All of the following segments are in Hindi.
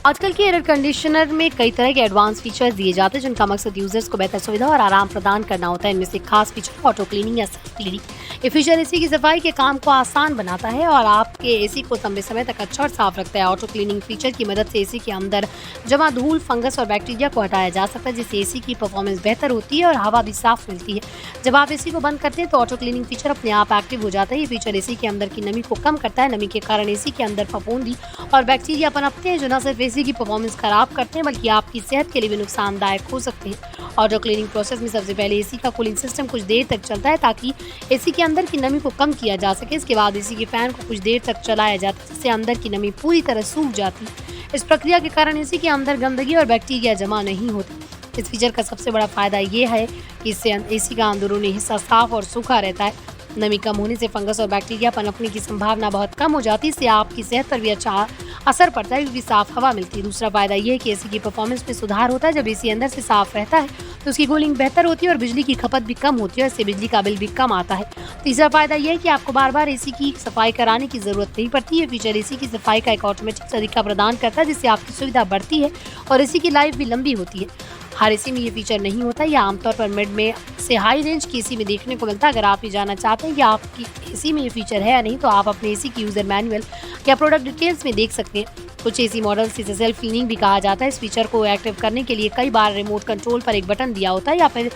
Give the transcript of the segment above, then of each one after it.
आजकल के एयर कंडीशनर में कई तरह के एडवांस फीचर्स दिए जाते हैं जिनका मकसद यूजर्स को बेहतर सुविधा और आराम प्रदान करना होता है। इनमें से खास फीचर ऑटो क्लीनिंग या सेल्फ क्लीनिंग। ये फीचर एसी की सफाई के काम को आसान बनाता है और आपके एसी को लंबे समय तक अच्छा और साफ रखता है। ऑटो क्लीनिंग फीचर की मदद से एसी के अंदर जमा धूल, फंगस और बैक्टीरिया को हटाया जा सकता है, जिससे एसी की परफॉर्मेंस बेहतर होती है और हवा भी साफ मिलती है। जब आप एसी को बंद करते हैं तो ऑटो क्लीनिंग फीचर अपने आप एक्टिव हो जाता है। ये फीचर एसी के अंदर की नमी को कम करता है। नमी के कारण एसी के अंदर फफूंदी और बैक्टीरिया पनपते हैं जो न सिर्फ एसी की परफॉर्मेंस खराब करते हैं बल्कि आपकी सेहत के लिए भी नुकसानदायक हो सकते हैं। ऑटो क्लीनिंग प्रोसेस में सबसे पहले एसी का कूलिंग सिस्टम कुछ देर तक चलता है ताकि एसी के अंदर की नमी को कम किया जा सके। इसके बाद एसी के फैन को कुछ देर तक चलाया जाता है जिससे अंदर की नमी पूरी तरह सूख जाती है। इस प्रक्रिया के कारण एसी के अंदर गंदगी और बैक्टीरिया जमा नहीं होती। इस फीचर का सबसे बड़ा फायदा ये है कि इससे एसी का अंदरूनी हिस्सा साफ और सूखा रहता है। नमी कम होने से फंगस और बैक्टीरिया पनपने की संभावना बहुत कम हो जाती है। इससे आपकी सेहत पर भी अच्छा असर पड़ता है क्योंकि साफ हवा मिलती है। दूसरा फायदा ये है कि एसी की परफॉर्मेंस में सुधार होता है। जब एसी अंदर से साफ रहता है तो उसकी कूलिंग बेहतर होती है और बिजली की खपत भी कम होती है। इससे बिजली का बिल भी कम आता है। तीसरा फायदा यह है कि आपको बार बार एसी की सफाई कराने की जरूरत नहीं पड़ती है। फीचर एसी की सफाई का एक ऑटोमेटिक तरीका प्रदान करता है जिससे आपकी सुविधा बढ़ती है और एसी की लाइफ भी लंबी होती है। हर एसी में ये फीचर नहीं होता। यह आमतौर पर मिड में से हाई रेंज की एसी में देखने को मिलता है। अगर आप ये जानना चाहते हैं कि आपकी एसी में ये फीचर है या नहीं तो आप अपने एसी की यूजर मैनुअल या प्रोडक्ट डिटेल्स में देख सकते हैं। कुछ एसी मॉडल्स इसे सेल्फ क्लीनिंग भी कहा जाता है। इस फीचर को एक्टिव करने के लिए कई बार रिमोट कंट्रोल पर एक बटन दिया होता है या फिर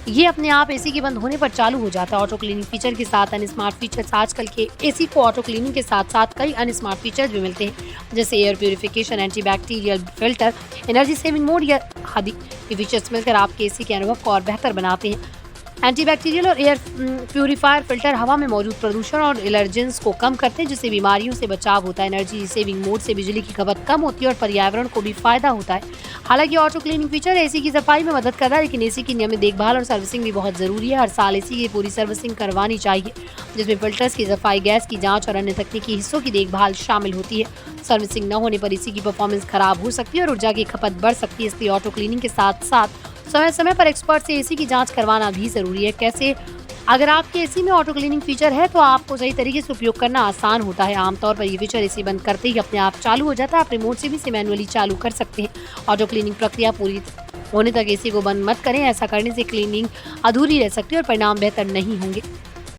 ये अपने आप एसी के बंद होने पर चालू हो जाता है। ऑटो क्लीनिंग फीचर के साथ अन्य स्मार्ट फीचर्स आजकल के एसी को ऑटो क्लीनिंग के साथ साथ कई अन्य स्मार्ट फीचर्स भी मिलते हैं जैसे air purification, antibacterial filter, energy saving mode या आदि। ये फीचर्स मिलकर आपके एसी के अनुभव को और बेहतर बनाते हैं। एंटीबैक्टीरियल और एयर प्यूरीफायर फिल्टर हवा में मौजूद प्रदूषण और एलर्जेंस को कम करते हैं जिससे बीमारियों से बचाव होता है। एनर्जी सेविंग मोड से बिजली की खपत कम होती है और पर्यावरण को भी फायदा होता है। हालांकि ऑटो क्लीनिंग फीचर एसी की सफाई में मदद करता है लेकिन एसी की नियमित देखभाल और सर्विसिंग भी बहुत जरूरी है। हर साल एसी की पूरी सर्विसिंग करवानी चाहिए जिसमें फिल्टर्स की सफाई, गैस की जाँच और अन्य तकनीकी हिस्सों की देखभाल शामिल होती है। सर्विसिंग न होने पर एसी की परफॉर्मेंस खराब हो सकती है और ऊर्जा की खपत बढ़ सकती है। इसलिए ऑटो क्लीनिंग के साथ साथ समय समय पर एक्सपर्ट से एसी की जांच करवाना भी जरूरी है। कैसे? अगर आपके एसी में ऑटो क्लीनिंग फीचर है तो आपको सही तरीके से उपयोग करना आसान होता है। आमतौर पर ये फीचर एसी बंद करते ही अपने आप चालू हो जाता है। आप रिमोट से भी इसे मैनुअली चालू कर सकते हैं। ऑटो क्लीनिंग प्रक्रिया पूरी होने तक एसी को बंद मत करें। ऐसा करने से क्लीनिंग अधूरी रह सकती है और परिणाम बेहतर नहीं होंगे।